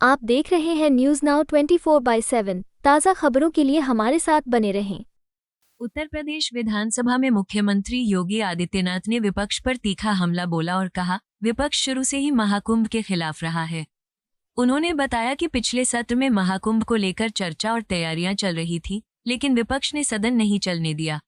आप देख रहे हैं न्यूज नाउ 24/7 ताज़ा खबरों के लिए हमारे साथ बने रहें। उत्तर प्रदेश विधानसभा में मुख्यमंत्री योगी आदित्यनाथ ने विपक्ष पर तीखा हमला बोला और कहा, विपक्ष शुरू से ही महाकुंभ के खिलाफ रहा है। उन्होंने बताया कि पिछले सत्र में महाकुंभ को लेकर चर्चा और तैयारियां चल रही थी, लेकिन विपक्ष ने सदन नहीं चलने दिया।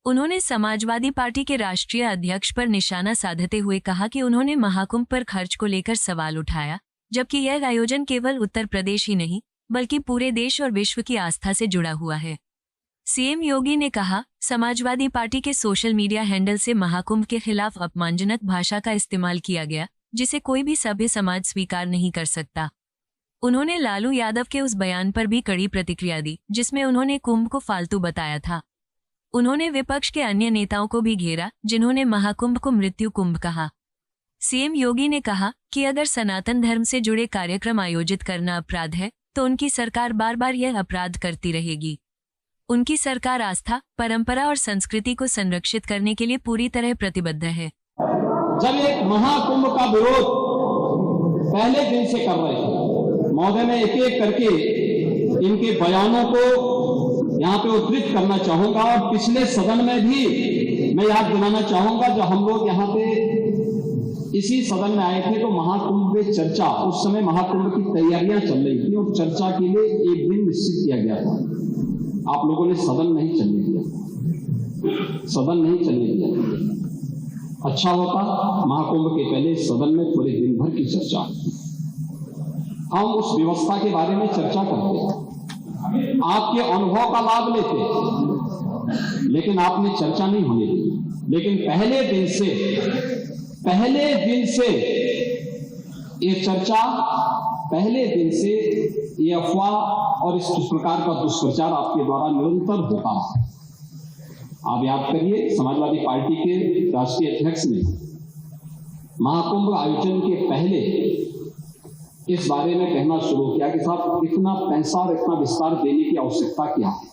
उन्होंने समाजवादी पार्टी के राष्ट्रीय अध्यक्ष पर निशाना साधते हुए कहा कि उन्होंने महाकुंभ पर खर्च को लेकर सवाल उठाया, जबकि यह आयोजन केवल उत्तर प्रदेश ही नहीं बल्कि पूरे देश और विश्व की आस्था से जुड़ा हुआ है। सीएम योगी ने कहा, समाजवादी पार्टी के सोशल मीडिया हैंडल से महाकुंभ के खिलाफ अपमानजनक भाषा का इस्तेमाल किया गया, जिसे कोई भी सभ्य समाज स्वीकार नहीं कर सकता। उन्होंने लालू यादव के उस बयान पर भी कड़ी प्रतिक्रिया दी, जिसमें उन्होंने कुंभ को फालतू बताया था। उन्होंने विपक्ष के अन्य नेताओं को भी घेरा, जिन्होंने महाकुंभ को मृत्यु कुंभ कहा। सीएम योगी ने कहा कि अगर सनातन धर्म से जुड़े कार्यक्रम आयोजित करना अपराध है, तो उनकी सरकार बार बार यह अपराध करती रहेगी। उनकी सरकार आस्था, परंपरा और संस्कृति को संरक्षित करने के लिए पूरी तरह प्रतिबद्ध है। जब एक महाकुंभ का विरोध पहले दिन से कर रहे थे, महोदय मैं एक एक करके इनके बयानों को यहाँ पे उद्धृत करना चाहूंगा और पिछले सदन में भी मैं याद दिलाना चाहूंगा, जब हम लोग यहाँ पे इसी सदन में आए थे तो महाकुंभ में चर्चा, उस समय महाकुंभ की तैयारियां चल रही थी और चर्चा के लिए एक दिन निश्चित किया गया था। आप लोगों ने सदन नहीं चलने दिया, सदन नहीं चलने दिया। अच्छा होता महाकुंभ के पहले सदन में पूरे दिन भर की चर्चा, हम उस व्यवस्था के बारे में चर्चा करते, आपके अनुभव का लाभ लेते, लेकिन आपने चर्चा नहीं होने दी। लेकिन पहले दिन से ये चर्चा, पहले दिन से ये अफवाह और इस प्रकार का दुष्प्रचार आपके द्वारा निरंतर होता है। आप याद करिए, समाजवादी पार्टी के राष्ट्रीय अध्यक्ष ने महाकुंभ आयोजन के पहले इस बारे में कहना शुरू किया कि साहब इतना पैसा और इतना विस्तार देने की आवश्यकता क्या है।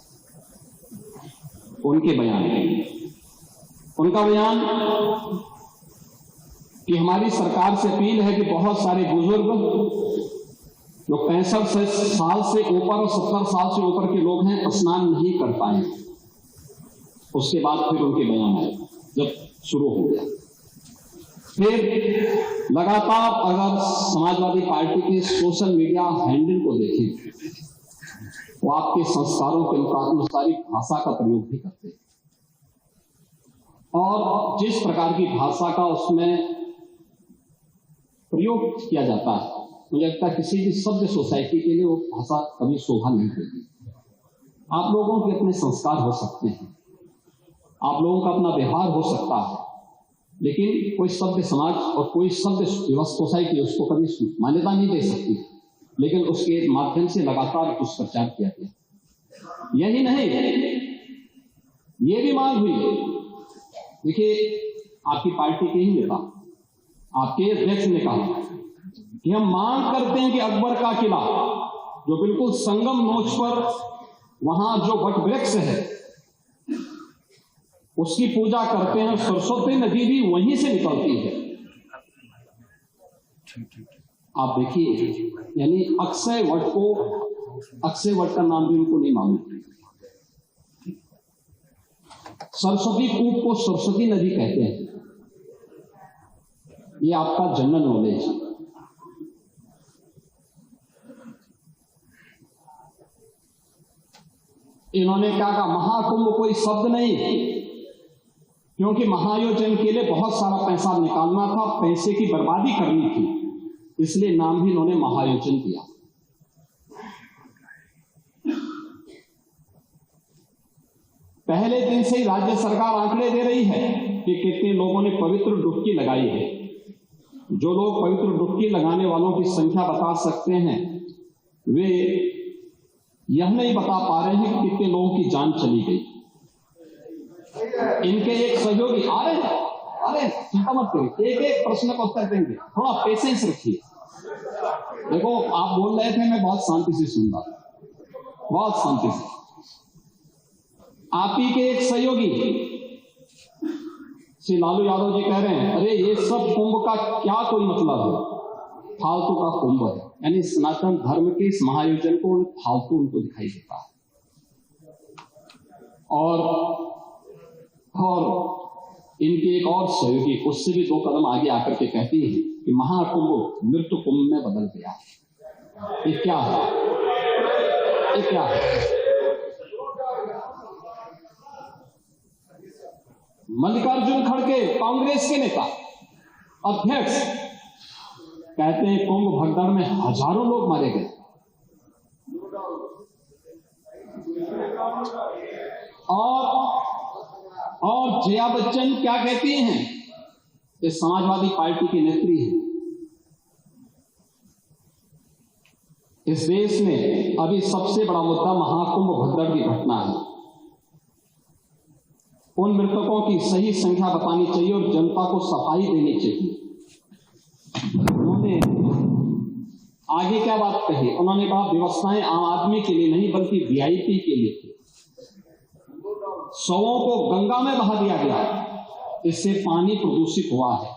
उनका बयान कि हमारी सरकार से अपील है कि बहुत सारे बुजुर्ग जो 65 साल से ऊपर और 70 साल से ऊपर के लोग हैं, स्नान नहीं कर पाए। उसके बाद फिर उनके बयान आए, जब शुरू हो गया, फिर लगातार अगर समाजवादी पार्टी के सोशल मीडिया हैंडल को देखें, वो आपके संस्कारों के अनुसार भाषा का प्रयोग भी करते हैं और जिस प्रकार की भाषा का उसमें प्रयोग किया जाता है, मुझे लगता है किसी भी सभ्य सोसाइटी के लिए वो भाषा कभी शोभा नहीं देती। आप लोगों के अपने संस्कार हो सकते हैं, आप लोगों का अपना व्यवहार हो सकता है, लेकिन कोई सभ्य समाज और कोई सभ्य सोसाइटी उसको कभी मान्यता नहीं दे सकती। लेकिन उसके माध्यम से लगातार दुष्प्रचार किया गया। यही नहीं, ये भी मांग हुई। देखिए, आपकी पार्टी के ही नेता, आपके अध्यक्ष ने कहा कि हम मांग करते हैं कि अकबर का किला जो बिल्कुल संगम नोच पर वहां जो वट वृक्ष है उसकी पूजा करते हैं। सरस्वती नदी भी वहीं से निकलती है। आप देखिए, यानी अक्षय वट का नाम भी उनको नहीं मालूम। सरस्वती कूप को सरस्वती नदी कहते हैं। ये आपका जनरल नॉलेज। इन्होंने क्या कहा, महाकुंभ कोई शब्द नहीं, क्योंकि महाआयोजन के लिए बहुत सारा पैसा निकालना था, पैसे की बर्बादी करनी थी, इसलिए नाम भी इन्होंने महाआयोजन दिया। पहले दिन से ही राज्य सरकार आंकड़े दे रही है कि कितने लोगों ने पवित्र डुबकी लगाई है। जो लोग पवित्र डुबकी लगाने वालों की संख्या बता सकते हैं, वे यह नहीं बता पा रहे हैं कि कितने लोगों की जान चली गई। इनके एक सहयोगी अरे चिंता मत करिए, एक एक प्रश्न का उत्तर देंगे, थोड़ा पेशेंस रखिए। देखो, आप बोल रहे थे, मैं बहुत शांति से सुन रहा था, बहुत शांति से। आप ही के एक सहयोगी श्री लालू यादव जी कह रहे हैं, अरे ये सब कुंभ का क्या कोई मतलब है। फालतू का कुंभ है, यानी सनातन धर्म के इस महायोजन को फालतू उनको दिखाई देता है। और इनके एक और सहयोगी उससे भी 2 कदम आगे आकर के कहती हैं कि महाकुंभ मृत्यु कुंभ में बदल गया। ये क्या है? ये क्या है? मल्लिकार्जुन खड़गे कांग्रेस के नेता अध्यक्ष कहते हैं कुंभ भगदड़ में हजारों लोग मारे गए। और जया बच्चन क्या कहती हैं? ये समाजवादी पार्टी की नेत्री है। इस देश में अभी सबसे बड़ा मुद्दा महाकुंभ भगदड़ की घटना है। उन मृतकों की सही संख्या बतानी चाहिए और जनता को सफाई देनी चाहिए। उन्होंने आगे क्या बात कही? उन्होंने कहा व्यवस्थाएं आम आदमी के लिए नहीं बल्कि वीआईपी के लिए थी। शवों को गंगा में बहा दिया गया, इससे पानी प्रदूषित हुआ है।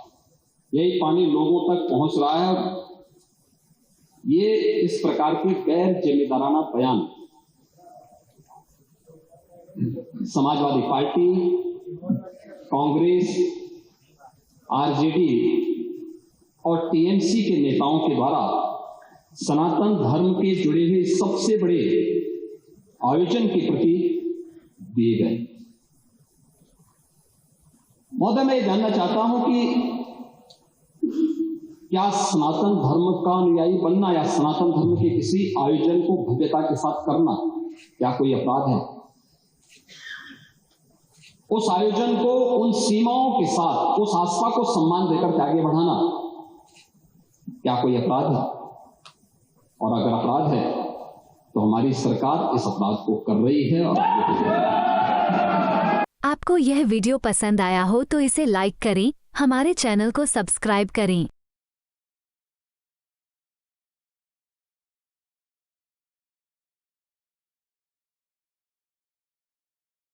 यही पानी लोगों तक पहुंच रहा है। ये इस प्रकार के गैर जिम्मेदाराना बयान समाजवादी पार्टी, कांग्रेस, आरजेडी और टीएमसी के नेताओं के द्वारा सनातन धर्म के जुड़े हुए सबसे बड़े आयोजन के प्रति दिए गए। महोदय, मैं ये जानना चाहता हूं कि क्या सनातन धर्म का अनुयायी बनना या सनातन धर्म के किसी आयोजन को भव्यता के साथ करना क्या कोई अपराध है? उस आयोजन को उन सीमाओं के साथ, उस आस्था को सम्मान देकर के आगे बढ़ाना क्या कोई अपराध है? और अगर अपराध है तो हमारी सरकार इस अपराध को कर रही है। और आपको यह वीडियो पसंद आया हो तो इसे लाइक करें, हमारे चैनल को सब्सक्राइब करें।